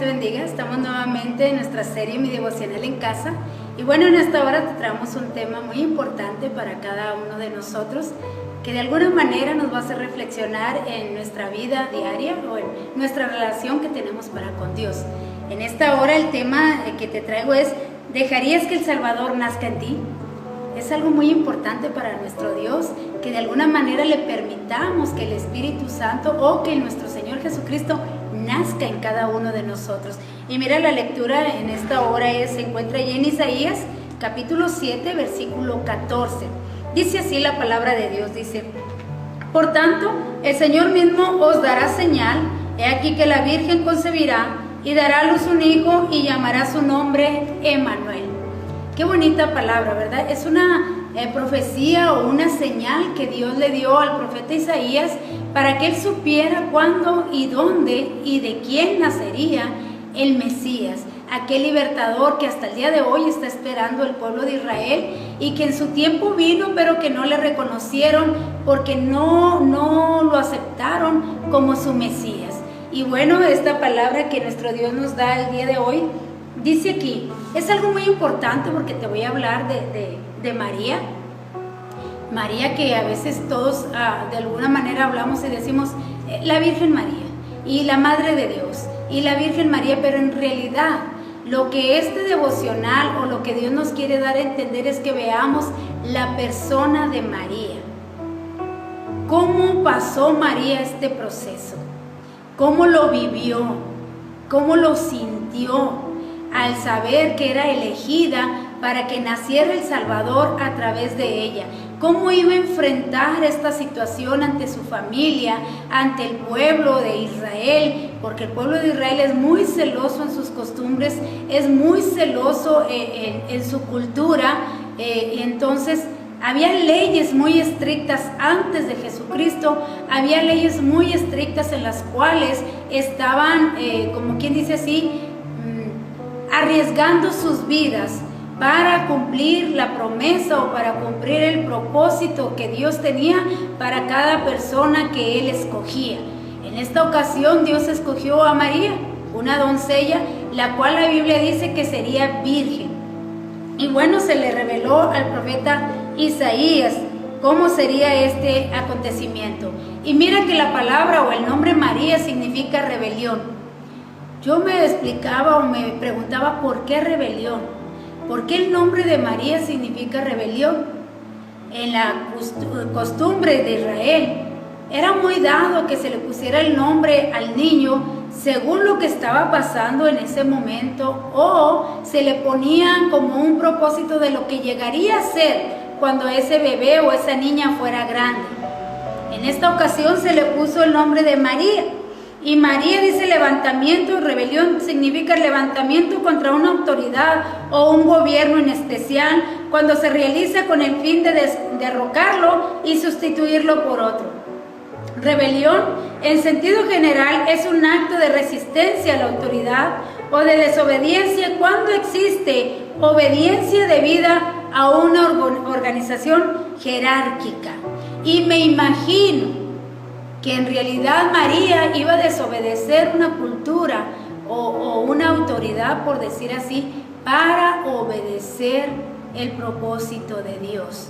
bendiga. Estamos nuevamente en nuestra serie Mi Devocional en Casa. Y bueno, en esta hora te traemos un tema muy importante para cada uno de nosotros, que de alguna manera nos va a hacer reflexionar en nuestra vida diaria o en nuestra relación que tenemos para con Dios. En esta hora el tema que te traigo es: ¿dejarías que el Salvador nazca en ti? Es algo muy importante para nuestro Dios, que de alguna manera le permitamos que el Espíritu Santo o que nuestro Señor Jesucristo nazca en cada uno de nosotros. Y mira, la lectura en esta hora se encuentra allí en Isaías, capítulo 7, versículo 14. Dice así la palabra de Dios, dice: por tanto, el Señor mismo os dará señal, he aquí que la Virgen concebirá y dará a luz un hijo y llamará su nombre Emmanuel. Qué bonita palabra, ¿verdad? Es una profecía o una señal que Dios le dio al profeta Isaías para que él supiera cuándo y dónde y de quién nacería el Mesías, aquel libertador que hasta el día de hoy está esperando el pueblo de Israel y que en su tiempo vino, pero que no le reconocieron porque no lo aceptaron como su Mesías. Y bueno, esta palabra que nuestro Dios nos da el día de hoy dice aquí, es algo muy importante porque te voy a hablar de María. María, que a veces todos de alguna manera hablamos y decimos la Virgen María y la Madre de Dios y la Virgen María, pero en realidad lo que este devocional o lo que Dios nos quiere dar a entender es que veamos la persona de María. ¿Cómo pasó María este proceso? ¿Cómo lo vivió? ¿Cómo lo sintió al saber que era elegida para que naciera el Salvador a través de ella? ¿Cómo iba a enfrentar esta situación ante su familia, ante el pueblo de Israel? Porque el pueblo de Israel es muy celoso en sus costumbres, es muy celoso en su cultura. Entonces, había leyes muy estrictas antes de Jesucristo, había leyes muy estrictas en las cuales estaban, como quien dice así, arriesgando sus vidas para cumplir la promesa o para cumplir el propósito que Dios tenía para cada persona que Él escogía. En esta ocasión Dios escogió a María, una doncella, la cual la Biblia dice que sería virgen. Y bueno, se le reveló al profeta Isaías cómo sería este acontecimiento. Y mira que la palabra o el nombre María significa rebelión. Yo me explicaba o me preguntaba por qué rebelión. ¿Por qué el nombre de María significa rebelión? En la costumbre de Israel era muy dado que se le pusiera el nombre al niño según lo que estaba pasando en ese momento, o se le ponía como un propósito de lo que llegaría a ser cuando ese bebé o esa niña fuera grande. En esta ocasión se le puso el nombre de María. Y María dice levantamiento, rebelión significa levantamiento contra una autoridad o un gobierno en especial, cuando se realiza con el fin de derrocarlo y sustituirlo por otro. Rebelión, en sentido general, es un acto de resistencia a la autoridad o de desobediencia cuando existe obediencia debida a una organización jerárquica. Y me imagino que en realidad María iba a desobedecer una cultura o una autoridad, por decir así, para obedecer el propósito de Dios.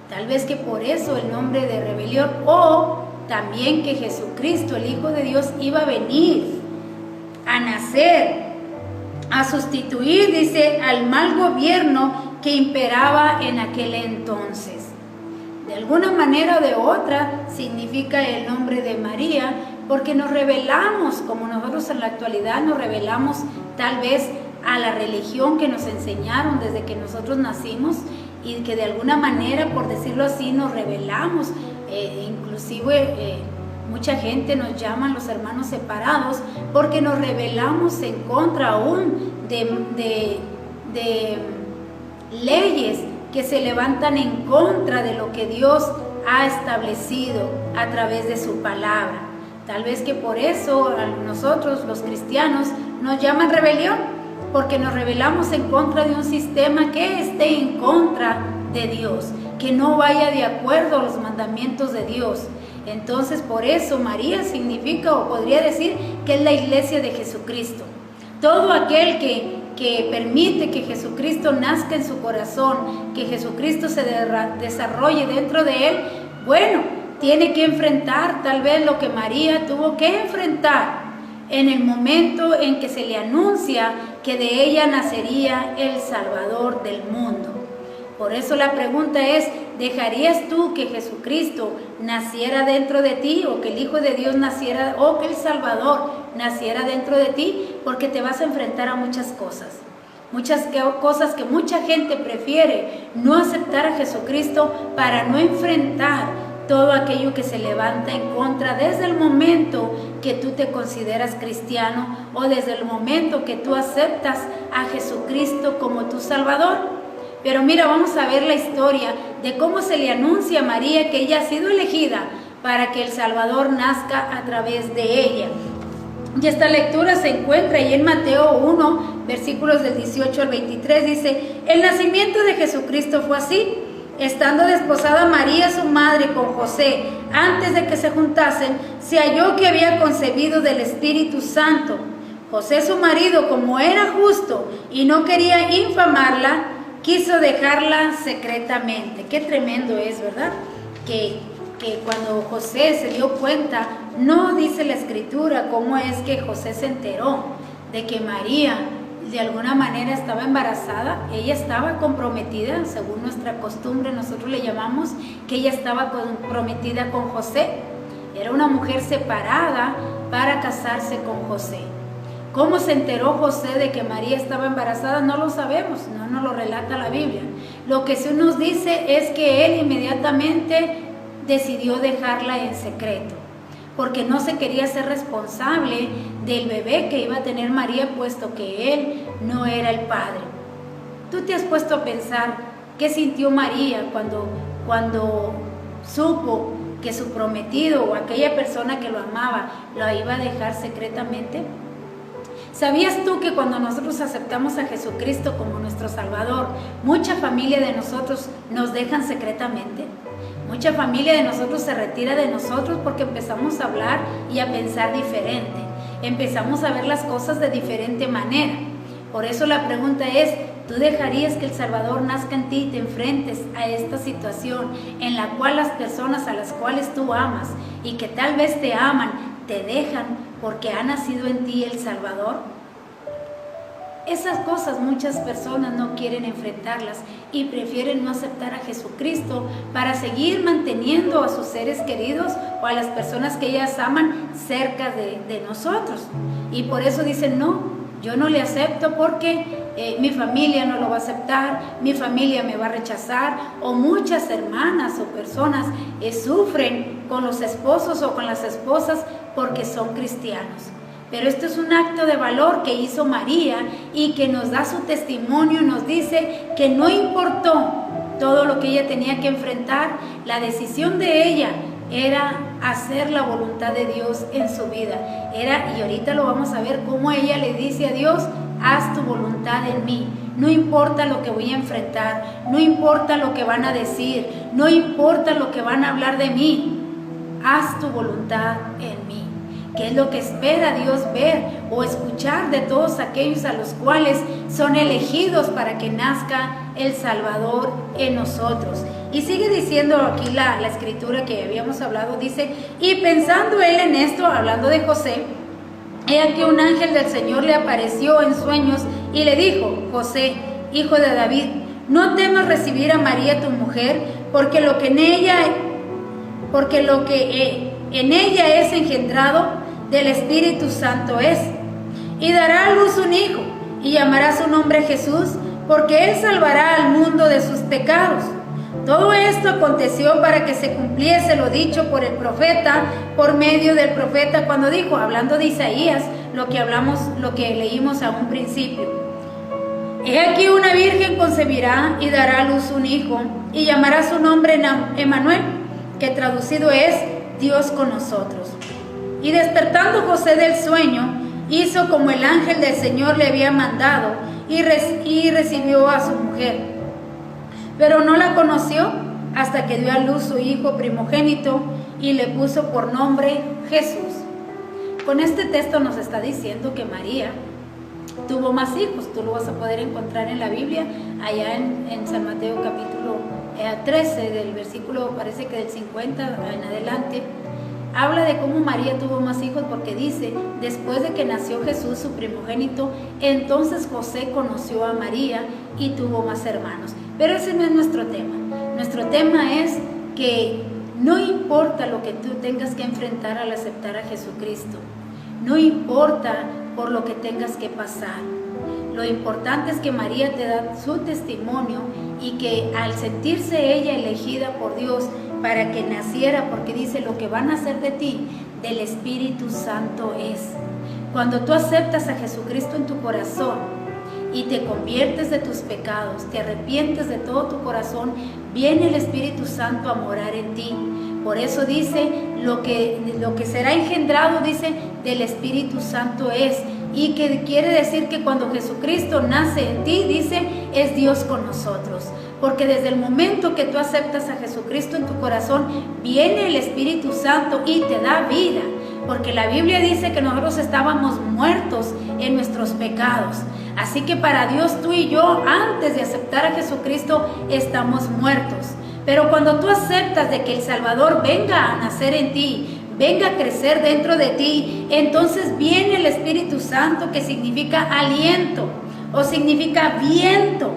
Tal vez que por eso el nombre de rebelión, o también que Jesucristo, el Hijo de Dios, iba a venir a nacer, a sustituir, dice, al mal gobierno que imperaba en aquel entonces. De alguna manera o de otra significa el nombre de María, porque nos revelamos, como nosotros en la actualidad nos revelamos tal vez a la religión que nos enseñaron desde que nosotros nacimos, y que de alguna manera, por decirlo así, nos revelamos. Inclusive mucha gente nos llama los hermanos separados porque nos rebelamos en contra aún de leyes que se levantan en contra de lo que Dios ha establecido a través de su palabra. Tal vez que por eso a nosotros los cristianos nos llaman rebelión, porque nos rebelamos en contra de un sistema que esté en contra de Dios, que no vaya de acuerdo a los mandamientos de Dios. Entonces, por eso María significa, o podría decir, que es la iglesia de Jesucristo. todo aquel que permite que Jesucristo nazca en su corazón, que Jesucristo se desarrolle dentro de él, bueno, tiene que enfrentar tal vez lo que María tuvo que enfrentar en el momento en que se le anuncia que de ella nacería el Salvador del mundo. Por eso la pregunta es, ¿dejarías tú que Jesucristo naciera dentro de ti, o que el Hijo de Dios naciera, o que el Salvador naciera dentro de ti? Porque te vas a enfrentar a muchas cosas que mucha gente prefiere no aceptar a Jesucristo para no enfrentar todo aquello que se levanta en contra desde el momento que tú te consideras cristiano, o desde el momento que tú aceptas a Jesucristo como tu Salvador. Pero mira, vamos a ver la historia de cómo se le anuncia a María que ella ha sido elegida para que el Salvador nazca a través de ella. Y esta lectura se encuentra ahí en Mateo 1, versículos del 18 al 23, dice: el nacimiento de Jesucristo fue así. Estando desposada María, su madre, con José, antes de que se juntasen, se halló que había concebido del Espíritu Santo. José, su marido, como era justo y no quería infamarla, quiso dejarla secretamente. Qué tremendo es, ¿verdad? Que cuando José se dio cuenta, no dice la Escritura cómo es que José se enteró de que María de alguna manera estaba embarazada. Ella estaba comprometida, según nuestra costumbre, nosotros le llamamos que ella estaba comprometida con José. Era una mujer separada para casarse con José. ¿Cómo se enteró José de que María estaba embarazada? No lo sabemos, no nos lo relata la Biblia. Lo que sí nos dice es que él inmediatamente decidió dejarla en secreto, porque no se quería ser responsable del bebé que iba a tener María, puesto que él no era el padre. ¿Tú te has puesto a pensar qué sintió María cuando supo que su prometido o aquella persona que lo amaba lo iba a dejar secretamente? ¿Sabías tú que cuando nosotros aceptamos a Jesucristo como nuestro Salvador, mucha familia de nosotros nos dejan secretamente? Mucha familia de nosotros se retira de nosotros porque empezamos a hablar y a pensar diferente. Empezamos a ver las cosas de diferente manera. Por eso la pregunta es, ¿tú dejarías que el Salvador nazca en ti y te enfrentes a esta situación en la cual las personas a las cuales tú amas y que tal vez te aman, te dejan porque ha nacido en ti el Salvador? Esas cosas muchas personas no quieren enfrentarlas y prefieren no aceptar a Jesucristo para seguir manteniendo a sus seres queridos o a las personas que ellas aman cerca de nosotros. Y por eso dicen, no, yo no le acepto porque mi familia no lo va a aceptar, mi familia me va a rechazar. O muchas hermanas o personas sufren con los esposos o con las esposas porque son cristianos. Pero esto es un acto de valor que hizo María y que nos da su testimonio, nos dice que no importó todo lo que ella tenía que enfrentar, la decisión de ella era hacer la voluntad de Dios en su vida. Y ahorita lo vamos a ver cómo ella le dice a Dios, haz tu voluntad en mí. No importa lo que voy a enfrentar, no importa lo que van a decir, no importa lo que van a hablar de mí, haz tu voluntad en mí. ¿Qué es lo que espera Dios ver o escuchar de todos aquellos a los cuales son elegidos para que nazca el Salvador en nosotros? Y sigue diciendo aquí la escritura que habíamos hablado, dice, y pensando él en esto, hablando de José, he aquí un ángel del Señor le apareció en sueños y le dijo, José, hijo de David, no temas recibir a María tu mujer, porque lo que en ella es engendrado del Espíritu Santo es, y dará a luz un hijo, y llamará su nombre Jesús, porque él salvará al mundo de sus pecados. Todo esto aconteció para que se cumpliese lo dicho por el profeta, por medio del profeta, cuando dijo, hablando de Isaías, lo que leímos a un principio. He aquí una virgen concebirá y dará a luz un hijo, y llamará su nombre Emmanuel, que traducido es Dios con nosotros. Y despertando José del sueño, hizo como el ángel del Señor le había mandado, y recibió a su mujer. Pero no la conoció hasta que dio a luz su hijo primogénito, y le puso por nombre Jesús. Con este texto nos está diciendo que María tuvo más hijos. Tú lo vas a poder encontrar en la Biblia, allá en San Mateo capítulo 13, del versículo, parece que del 50 en adelante. Habla de cómo María tuvo más hijos, porque dice: después de que nació Jesús, su primogénito, entonces José conoció a María y tuvo más hermanos. Pero ese no es nuestro tema. Nuestro tema es que no importa lo que tú tengas que enfrentar al aceptar a Jesucristo, no importa por lo que tengas que pasar. Lo importante es que María te da su testimonio, y que al sentirse ella elegida por Dios para que naciera, porque dice: lo que van a hacer de ti, del Espíritu Santo es. Cuando tú aceptas a Jesucristo en tu corazón y te conviertes de tus pecados, te arrepientes de todo tu corazón, viene el Espíritu Santo a morar en ti. Por eso dice: lo que será engendrado, dice, del Espíritu Santo es. Y que quiere decir que cuando Jesucristo nace en ti, dice, es Dios con nosotros. Porque desde el momento que tú aceptas a Jesucristo en tu corazón, viene el Espíritu Santo y te da vida. Porque la Biblia dice que nosotros estábamos muertos en nuestros pecados. Así que para Dios, tú y yo, antes de aceptar a Jesucristo, estamos muertos. Pero cuando tú aceptas de que el Salvador venga a nacer en ti, venga a crecer dentro de ti, entonces viene el Espíritu Santo, que significa aliento o significa viento.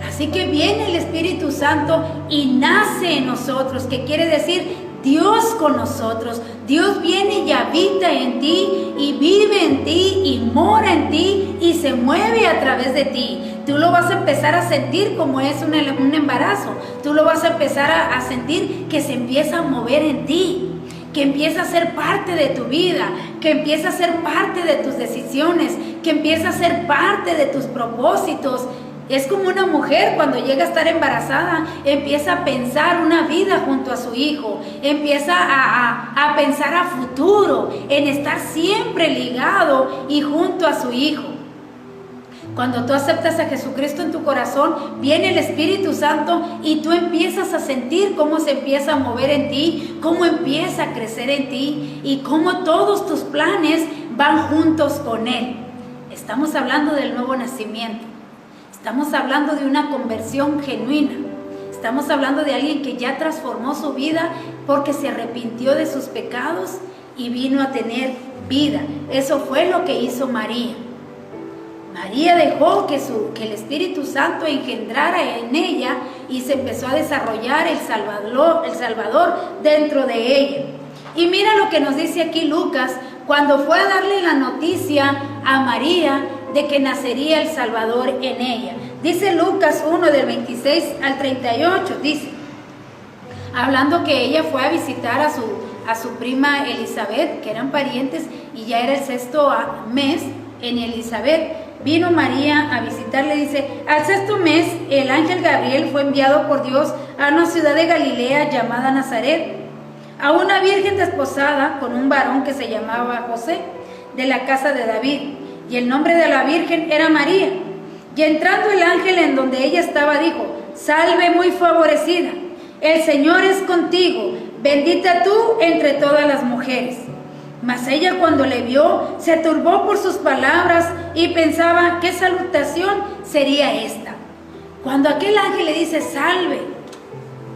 Así que viene el Espíritu Santo y nace en nosotros, que quiere decir Dios con nosotros. Dios viene y habita en ti y vive en ti y mora en ti y se mueve a través de ti. Tú lo vas a empezar a sentir como es un embarazo. Tú lo vas a empezar a sentir que se empieza a mover en ti, que empieza a ser parte de tu vida, que empieza a ser parte de tus decisiones, que empieza a ser parte de tus propósitos. Es como una mujer cuando llega a estar embarazada, empieza a pensar una vida junto a su hijo, empieza a pensar a futuro, en estar siempre ligado y junto a su hijo. Cuando tú aceptas a Jesucristo en tu corazón, viene el Espíritu Santo y tú empiezas a sentir cómo se empieza a mover en ti, cómo empieza a crecer en ti y cómo todos tus planes van juntos con Él. Estamos hablando del nuevo nacimiento. Estamos hablando de una conversión genuina. Estamos hablando de alguien que ya transformó su vida porque se arrepintió de sus pecados y vino a tener vida. Eso fue lo que hizo María. María dejó que el Espíritu Santo engendrara en ella y se empezó a desarrollar el Salvador dentro de ella. Y mira lo que nos dice aquí Lucas cuando fue a darle la noticia a María de que nacería el Salvador en ella. Dice Lucas 1 del 26 al 38, dice, hablando que ella fue a visitar a su prima Elizabeth, que eran parientes, y ya era el 6º mes en Elizabeth. Vino María a visitarle, dice, al 6º mes el ángel Gabriel fue enviado por Dios a una ciudad de Galilea llamada Nazaret, a una virgen desposada con un varón que se llamaba José, de la casa de David, y el nombre de la virgen era María. Y entrando el ángel en donde ella estaba, dijo, salve muy favorecida, el Señor es contigo, bendita tú entre todas las mujeres. Mas ella cuando le vio, se turbó por sus palabras y pensaba, ¿qué salutación sería esta? Cuando aquel ángel le dice, salve,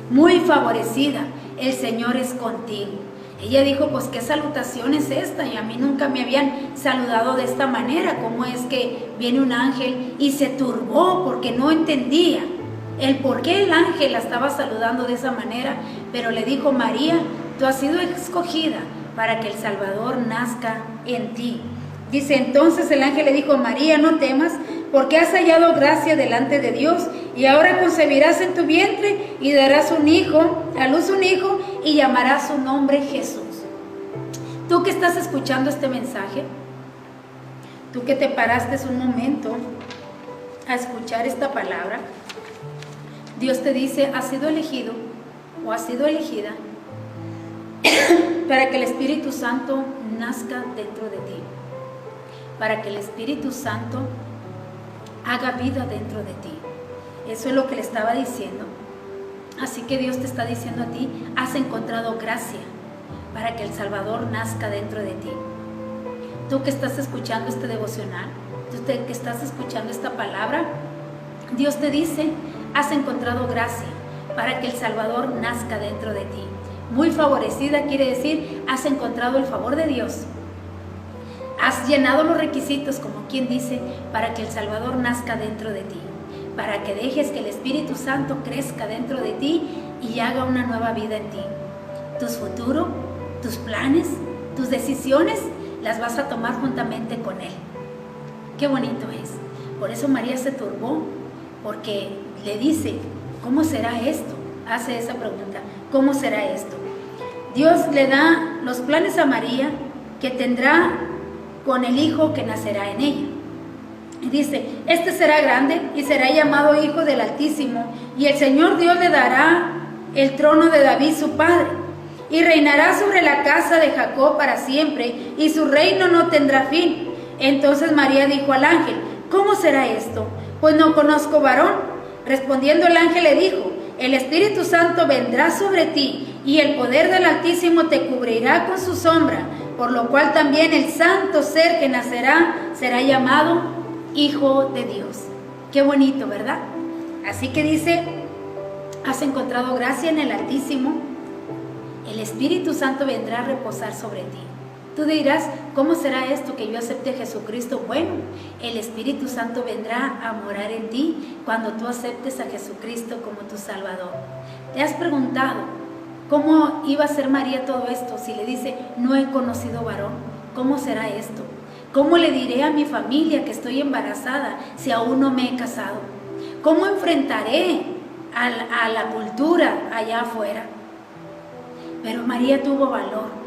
muy favorecida, el Señor es contigo. Ella dijo, pues, ¿qué salutación es esta? Y a mí nunca me habían saludado de esta manera. ¿Cómo es que viene un ángel? Y se turbó porque no entendía el por qué el ángel la estaba saludando de esa manera. Pero le dijo, María, tú has sido escogida para que el Salvador nazca en ti. Dice, entonces el ángel le dijo, María, no temas, porque has hallado gracia delante de Dios, y ahora concebirás en tu vientre y darás a luz un hijo, y llamarás su nombre Jesús. Tú que estás escuchando este mensaje, tú que te paraste un momento a escuchar esta palabra, Dios te dice, has sido elegido o has sido elegida para que el Espíritu Santo nazca dentro de ti, para que el Espíritu Santo haga vida dentro de ti. Eso es lo que le estaba diciendo. Así que Dios te está diciendo a ti, has encontrado gracia para que el Salvador nazca dentro de ti. Tú que estás escuchando este devocional, Usted que estás escuchando esta palabra, Dios te dice, has encontrado gracia para que el Salvador nazca dentro de ti. Muy favorecida quiere decir, has encontrado el favor de Dios. Has llenado los requisitos, como quien dice, para que el Salvador nazca dentro de ti, para que dejes que el Espíritu Santo crezca dentro de ti y haga una nueva vida en ti. Tus futuros, tus planes, tus decisiones, las vas a tomar juntamente con Él. Qué bonito es. Por eso María se turbó, porque le dice, ¿cómo será esto? Hace esa pregunta, ¿cómo será esto? Dios le da los planes a María que tendrá con el hijo que nacerá en ella. Y dice, este será grande y será llamado Hijo del Altísimo, y el Señor Dios le dará el trono de David su padre, y reinará sobre la casa de Jacob para siempre, y su reino no tendrá fin. Entonces María dijo al ángel, ¿cómo será esto? Pues no conozco varón. Respondiendo el ángel le dijo, el Espíritu Santo vendrá sobre ti, y el poder del Altísimo te cubrirá con su sombra, por lo cual también el santo ser que nacerá será llamado Hijo de Dios. Qué bonito, ¿verdad? Así que dice, has encontrado gracia en el Altísimo, el Espíritu Santo vendrá a reposar sobre ti. Tú dirás, ¿cómo será esto que yo acepte a Jesucristo? Bueno, el Espíritu Santo vendrá a morar en ti cuando tú aceptes a Jesucristo como tu Salvador. ¿Te has preguntado cómo iba a ser María todo esto? Si le dice, no he conocido varón, ¿cómo será esto? ¿Cómo le diré a mi familia que estoy embarazada si aún no me he casado? ¿Cómo enfrentaré a la cultura allá afuera? Pero María tuvo valor,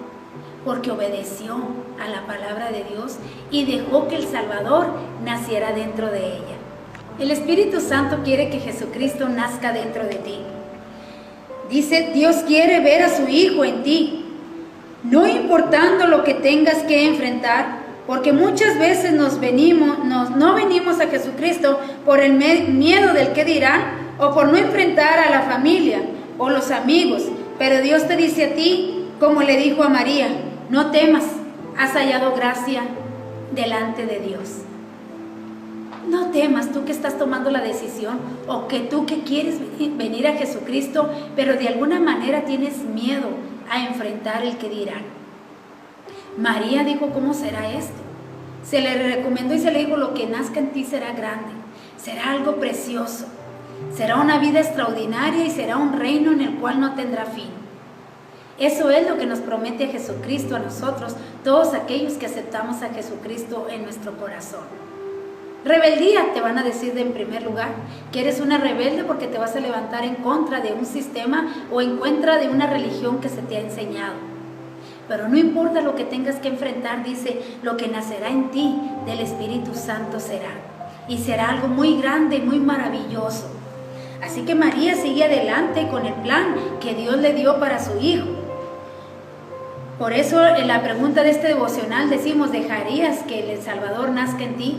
porque obedeció a la palabra de Dios y dejó que el Salvador naciera dentro de ella. El Espíritu Santo quiere que Jesucristo nazca dentro de ti. Dice, Dios quiere ver a su Hijo en ti, no importando lo que tengas que enfrentar, porque muchas veces no venimos a Jesucristo por el miedo del qué dirán, o por no enfrentar a la familia o los amigos, pero Dios te dice a ti, como le dijo a María, no temas, has hallado gracia delante de Dios. No temas, tú que estás tomando la decisión, o que tú que quieres venir a Jesucristo, pero de alguna manera tienes miedo a enfrentar el que dirán. María dijo, ¿cómo será esto? Se le recomendó y se le dijo, lo que nazca en ti será grande, será algo precioso, será una vida extraordinaria y será un reino en el cual no tendrá fin. Eso es lo que nos promete Jesucristo a nosotros, todos aquellos que aceptamos a Jesucristo en nuestro corazón. Rebeldía, te van a decir en primer lugar, que eres una rebelde porque te vas a levantar en contra de un sistema o en contra de una religión que se te ha enseñado. Pero no importa lo que tengas que enfrentar, dice, lo que nacerá en ti del Espíritu Santo será. Y será algo muy grande, muy maravilloso. Así que María sigue adelante con el plan que Dios le dio para su hijo. Por eso en la pregunta de este devocional decimos, ¿dejarías que el Salvador nazca en ti?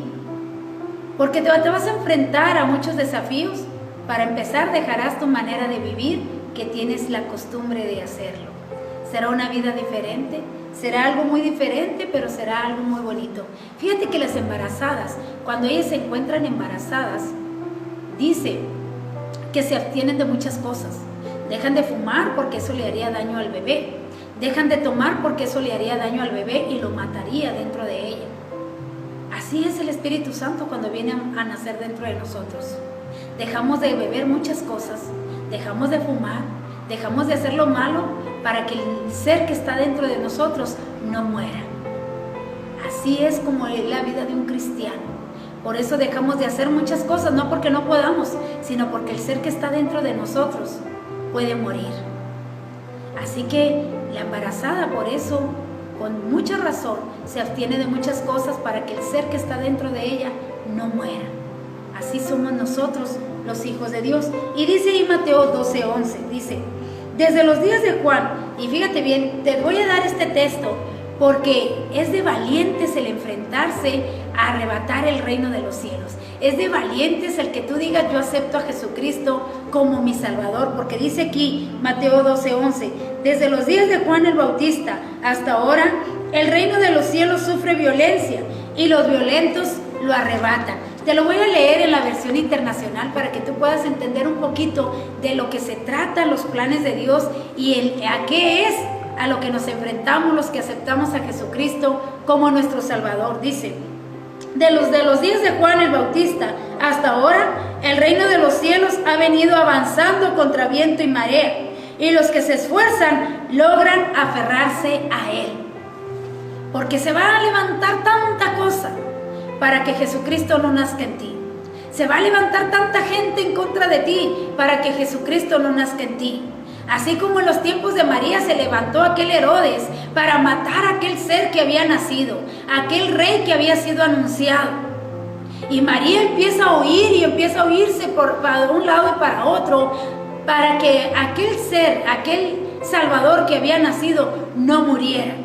Porque te vas a enfrentar a muchos desafíos. Para empezar, dejarás tu manera de vivir, que tienes la costumbre de hacerlo. Será una vida diferente, será algo muy diferente, pero será algo muy bonito. Fíjate que las embarazadas, cuando ellas se encuentran embarazadas, dice que se abstienen de muchas cosas. Dejan de fumar porque eso le haría daño al bebé. Dejan de tomar porque eso le haría daño al bebé y lo mataría dentro de ella. Así es el Espíritu Santo cuando viene a nacer dentro de nosotros. Dejamos de beber muchas cosas, dejamos de fumar, dejamos de hacer lo malo para que el ser que está dentro de nosotros no muera. Así es como es la vida de un cristiano. Por eso dejamos de hacer muchas cosas, no porque no podamos, sino porque el ser que está dentro de nosotros puede morir. Así que la embarazada, por eso, con mucha razón, se abstiene de muchas cosas para que el ser que está dentro de ella no muera. Así somos nosotros, los hijos de Dios. Y dice ahí Mateo 12:11, dice, desde los días de Juan, y fíjate bien, te voy a dar este texto, porque es de valientes el enfrentarse a arrebatar el reino de los cielos. Es de valientes el que tú digas, yo acepto a Jesucristo como mi Salvador, porque dice aquí, Mateo 12:11, desde los días de Juan el Bautista hasta ahora, el reino de los cielos sufre violencia, y los violentos lo arrebata. Te lo voy a leer en la versión internacional para que tú puedas entender un poquito de lo que se trata los planes de Dios y a qué es a lo que nos enfrentamos los que aceptamos a Jesucristo como nuestro Salvador. Dice: de los días de Juan el Bautista hasta ahora, el reino de los cielos ha venido avanzando contra viento y marea, y los que se esfuerzan logran aferrarse a él. Porque se va a levantar tanta cosa para que Jesucristo no nazca en ti. Se va a levantar tanta gente en contra de ti para que Jesucristo no nazca en ti. Así como en los tiempos de María se levantó aquel Herodes para matar a aquel ser que había nacido, aquel rey que había sido anunciado. Y María empieza a huir y empieza a huirse para un lado y para otro, para que aquel ser, aquel Salvador que había nacido, no muriera.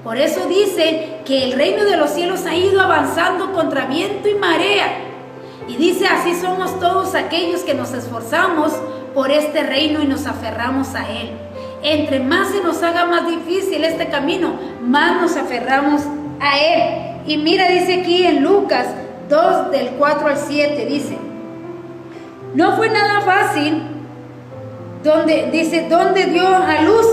Por eso dice que el reino de los cielos ha ido avanzando contra viento y marea. Y dice: así somos todos aquellos que nos esforzamos por este reino y nos aferramos a él. Entre más se nos haga más difícil este camino, más nos aferramos a él. Y mira, dice aquí en Lucas 2, del 4 al 7, dice: no fue nada fácil, donde dio a luz,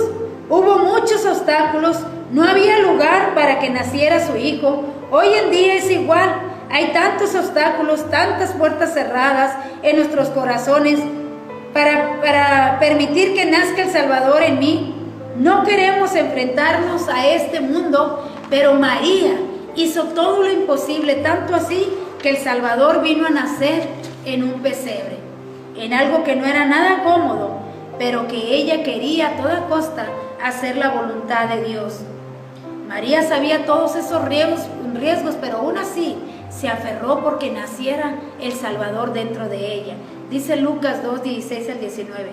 hubo muchos obstáculos, no había lugar para que naciera su hijo. Hoy en día es igual, hay tantos obstáculos, tantas puertas cerradas en nuestros corazones para permitir que nazca el Salvador en mí. No queremos enfrentarnos a este mundo, pero María hizo todo lo imposible, tanto así que el Salvador vino a nacer en un pesebre, en algo que no era nada cómodo, pero que ella quería a toda costa hacer la voluntad de Dios. María sabía todos esos riesgos, pero aún así se aferró porque naciera el Salvador dentro de ella. Dice Lucas 2, 16 al 19.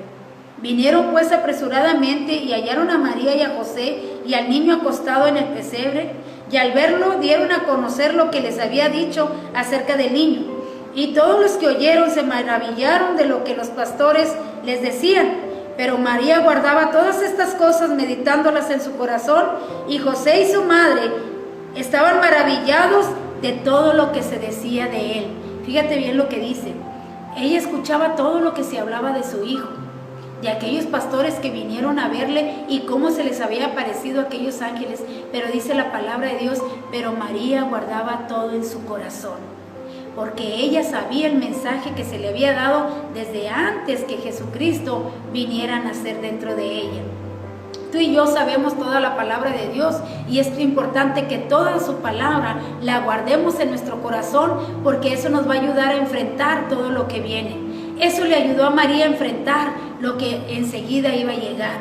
Vinieron pues apresuradamente y hallaron a María y a José y al niño acostado en el pesebre, y al verlo dieron a conocer lo que les había dicho acerca del niño. Y todos los que oyeron se maravillaron de lo que los pastores les decían. Pero María guardaba todas estas cosas, meditándolas en su corazón, y José y su madre estaban maravillados de todo lo que se decía de él. Fíjate bien lo que dice. Ella escuchaba todo lo que se hablaba de su hijo, de aquellos pastores que vinieron a verle y cómo se les había aparecido aquellos ángeles. Pero dice la palabra de Dios: pero María guardaba todo en su corazón, porque ella sabía el mensaje que se le había dado desde antes que Jesucristo viniera a nacer dentro de ella. Tú y yo sabemos toda la palabra de Dios, y es importante que toda su palabra la guardemos en nuestro corazón, porque eso nos va a ayudar a enfrentar todo lo que viene. Eso le ayudó a María a enfrentar lo que enseguida iba a llegar.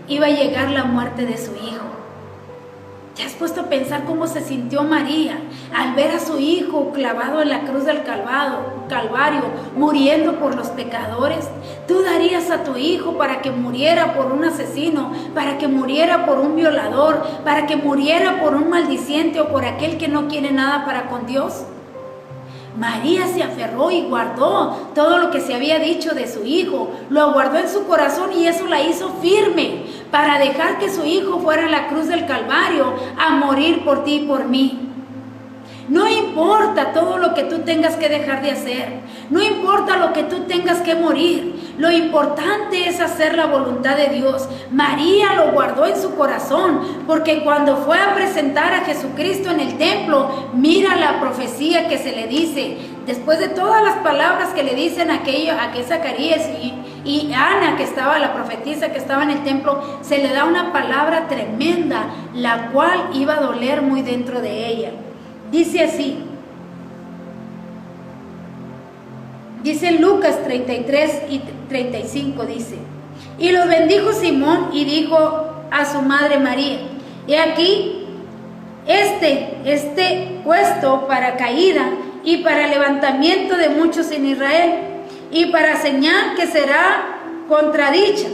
Iba a llegar la muerte de su hijo. ¿Te has puesto a pensar cómo se sintió María al ver a su hijo clavado en la cruz del Calvario, muriendo por los pecadores? ¿Tú darías a tu hijo para que muriera por un asesino, para que muriera por un violador, para que muriera por un maldiciente o por aquel que no quiere nada para con Dios? María se aferró y guardó todo lo que se había dicho de su hijo, lo guardó en su corazón, y eso la hizo firme para dejar que su hijo fuera a la cruz del Calvario a morir por ti y por mí. No importa todo lo que tú tengas que dejar de hacer, no importa lo que tú tengas que morir, lo importante es hacer la voluntad de Dios. María lo guardó en su corazón, porque cuando fue a presentar a Jesucristo en el templo, mira la profecía que se le dice, después de todas las palabras que le dicen a Zacarías y Ana, que estaba la profetisa que estaba en el templo, se le da una palabra tremenda, la cual iba a doler muy dentro de ella. Dice así, dice en Lucas 33 y 35, dice: y los bendijo Simón y dijo a su madre María: he aquí, este puesto para caída y para levantamiento de muchos en Israel, y para señal que será contradicha.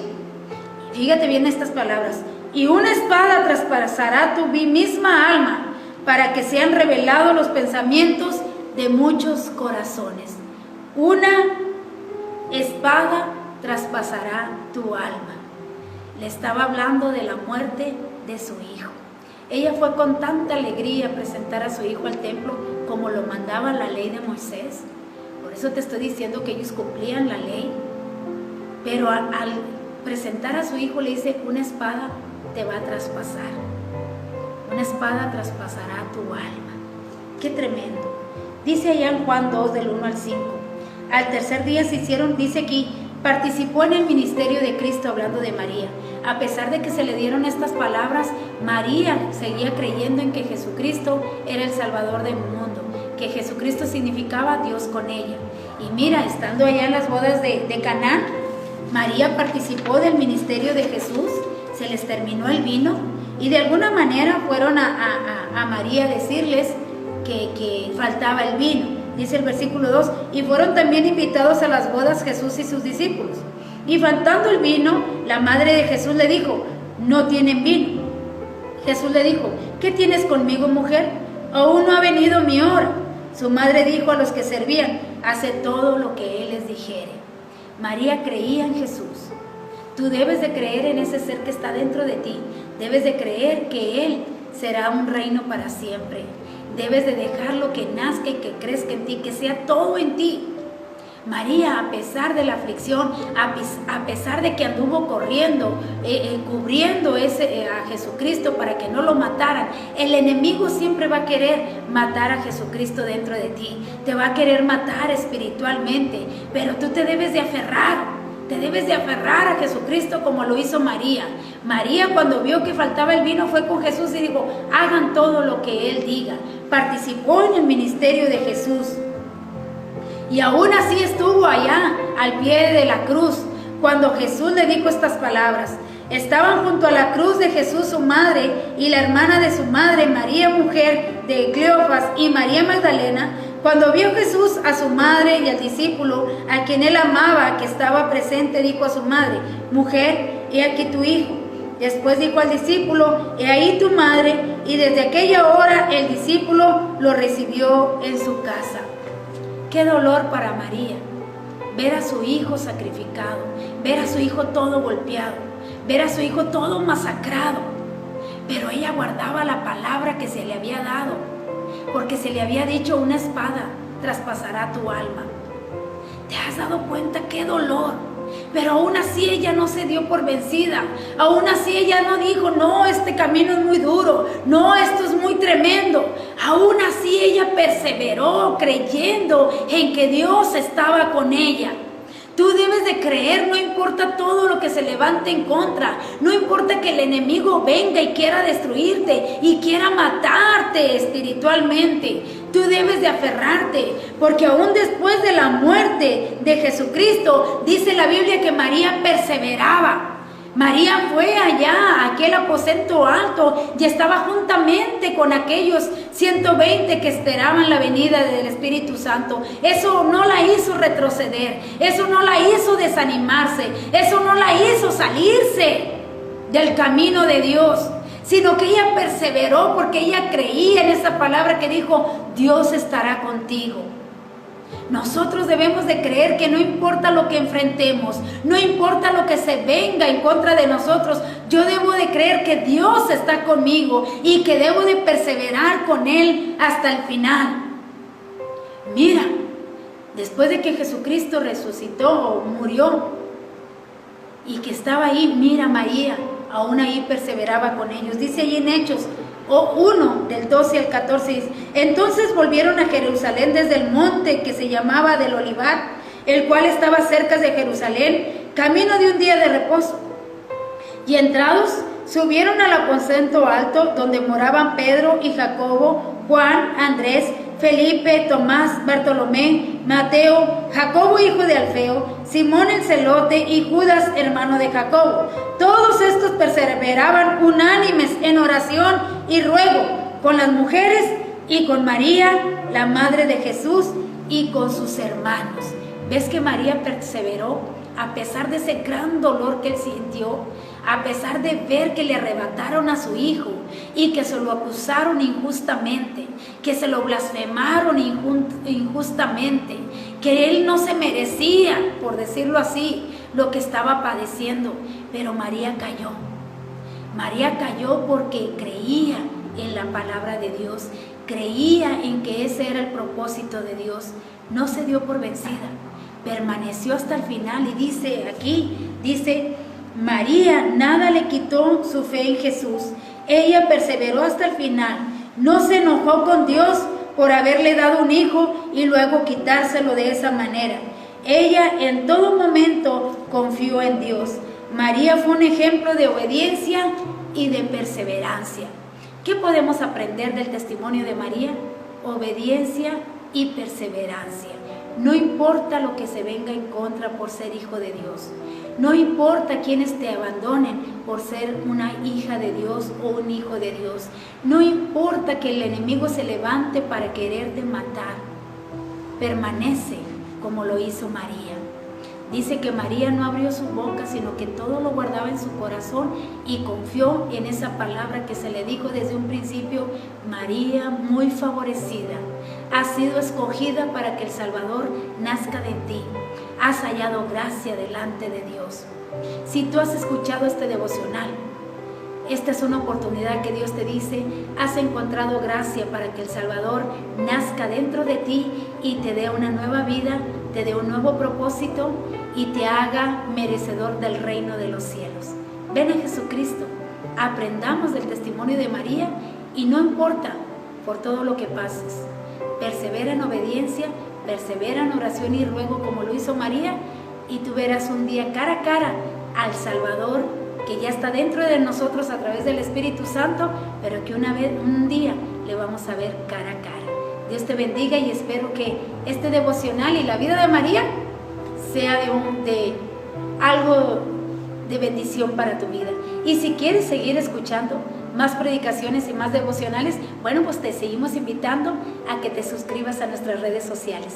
Fíjate bien estas palabras: y una espada traspasará tu misma alma, para que sean revelados los pensamientos de muchos corazones. Una espada traspasará tu alma. Le estaba hablando de la muerte de su hijo. Ella fue con tanta alegría a presentar a su hijo al templo como lo mandaba la ley de Moisés. Por eso te estoy diciendo que ellos cumplían la ley. Pero al presentar a su hijo le dice, una espada te va a traspasar. Una espada traspasará tu alma. Qué tremendo. Dice allá en Juan 2, del 1 al 5. Al tercer día se hicieron, dice aquí, participó en el ministerio de Cristo, hablando de María. A pesar de que se le dieron estas palabras, María seguía creyendo en que Jesucristo era el Salvador del mundo, que Jesucristo significaba Dios con ella. Y mira, estando allá en las bodas de Caná, María participó del ministerio de Jesús, se les terminó el vino y de alguna manera fueron a María a decirles que faltaba el vino. Dice el versículo 2, y fueron también invitados a las bodas Jesús y sus discípulos. Y faltando el vino, la madre de Jesús le dijo, no tienen vino. Jesús le dijo, ¿qué tienes conmigo, mujer? Aún no ha venido mi hora. Su madre dijo a los que servían, hace todo lo que él les dijere. María creía en Jesús. Tú debes de creer en ese ser que está dentro de ti. Debes de creer que él será un reino para siempre. Debes de dejarlo que nazca y que crezca en ti, que sea todo en ti. María, a pesar de la aflicción, a pesar de que anduvo corriendo, cubriendo a Jesucristo para que no lo mataran, el enemigo siempre va a querer matar a Jesucristo dentro de ti. Te va a querer matar espiritualmente, pero tú te debes de aferrar. Te debes de aferrar a Jesucristo como lo hizo María. María, cuando vio que faltaba el vino, fue con Jesús y dijo, hagan todo lo que Él diga. Participó en el ministerio de Jesús. Y aún así estuvo allá, al pie de la cruz, cuando Jesús le dijo estas palabras. Estaban junto a la cruz de Jesús su madre y la hermana de su madre, María, mujer de Cleofas, y María Magdalena. Cuando vio Jesús a su madre y al discípulo, a quien él amaba, que estaba presente, dijo a su madre, mujer, he aquí tu hijo. Después dijo al discípulo, he ahí tu madre, y desde aquella hora el discípulo lo recibió en su casa. Qué dolor para María, ver a su hijo sacrificado, ver a su hijo todo golpeado, ver a su hijo todo masacrado. Pero ella guardaba la palabra que se le había dado, porque se le había dicho, una espada traspasará tu alma. ¿Te has dado cuenta qué dolor? Pero aún así ella no se dio por vencida. Aún así ella no dijo, no, este camino es muy duro, no, esto es muy tremendo. Aún así ella perseveró creyendo en que Dios estaba con ella. Tú debes de creer, no importa todo lo que se levante en contra, no importa que el enemigo venga y quiera destruirte y quiera matarte espiritualmente. Tú debes de aferrarte, porque aún después de la muerte de Jesucristo, dice la Biblia que María perseveraba. María fue allá a aquel aposento alto y estaba juntamente con aquellos 120 que esperaban la venida del Espíritu Santo. Eso no la hizo retroceder, eso no la hizo desanimarse, eso no la hizo salirse del camino de Dios, sino que ella perseveró porque ella creía en esa palabra que dijo, Dios estará contigo. Nosotros debemos de creer que no importa lo que enfrentemos, no importa lo que se venga en contra de nosotros, yo debo de creer que Dios está conmigo y que debo de perseverar con Él hasta el final. Mira, después de que Jesucristo resucitó o murió y que estaba ahí, mira, María aún ahí perseveraba con ellos. Dice ahí en Hechos 1, del 12 al 14, dice, entonces volvieron a Jerusalén desde el monte que se llamaba del Olivar, el cual estaba cerca de Jerusalén, camino de un día de reposo. Y entrados, subieron al aposento alto, donde moraban Pedro y Jacobo, Juan, Andrés, Felipe, Tomás, Bartolomé, Mateo, Jacobo hijo de Alfeo, Simón el celote y Judas hermano de Jacobo. Todos estos perseveraban unánimes en oración y ruego con las mujeres y con María, la madre de Jesús, y con sus hermanos. ¿Ves que María perseveró a pesar de ese gran dolor que él sintió? A pesar de ver que le arrebataron a su hijo y que se lo acusaron injustamente, que se lo blasfemaron injustamente, que él no se merecía, por decirlo así, lo que estaba padeciendo. Pero María cayó. María cayó porque creía la palabra de Dios, creía en que ese era el propósito de Dios, no se dio por vencida, permaneció hasta el final. Y dice aquí, María nada le quitó su fe en Jesús, ella perseveró hasta el final, no se enojó con Dios por haberle dado un hijo y luego quitárselo de esa manera. Ella en todo momento confió en Dios. María fue un ejemplo de obediencia y de perseverancia. ¿Qué podemos aprender del testimonio de María? Obediencia y perseverancia. No importa lo que se venga en contra por ser hijo de Dios. No importa quienes te abandonen por ser una hija de Dios o un hijo de Dios. No importa que el enemigo se levante para quererte matar. Permanece como lo hizo María. Dice que María no abrió su boca, sino que todo lo guardaba en su corazón y confió en esa palabra que se le dijo desde un principio: María, muy favorecida, has sido escogida para que el Salvador nazca de ti. Has hallado gracia delante de Dios. Si tú has escuchado este devocional, esta es una oportunidad que Dios te dice: has encontrado gracia para que el Salvador nazca dentro de ti y te dé una nueva vida, te dé un nuevo propósito y te haga merecedor del reino de los cielos. Ven a Jesucristo, aprendamos del testimonio de María y no importa por todo lo que pases, persevera en obediencia, persevera en oración y ruego como lo hizo María, y tú verás un día cara a cara al Salvador que ya está dentro de nosotros a través del Espíritu Santo, pero que un día le vamos a ver cara a cara. Dios te bendiga y espero que este devocional y la vida de María sea de algo de bendición para tu vida. Y si quieres seguir escuchando más predicaciones y más devocionales, bueno, pues te seguimos invitando a que te suscribas a nuestras redes sociales.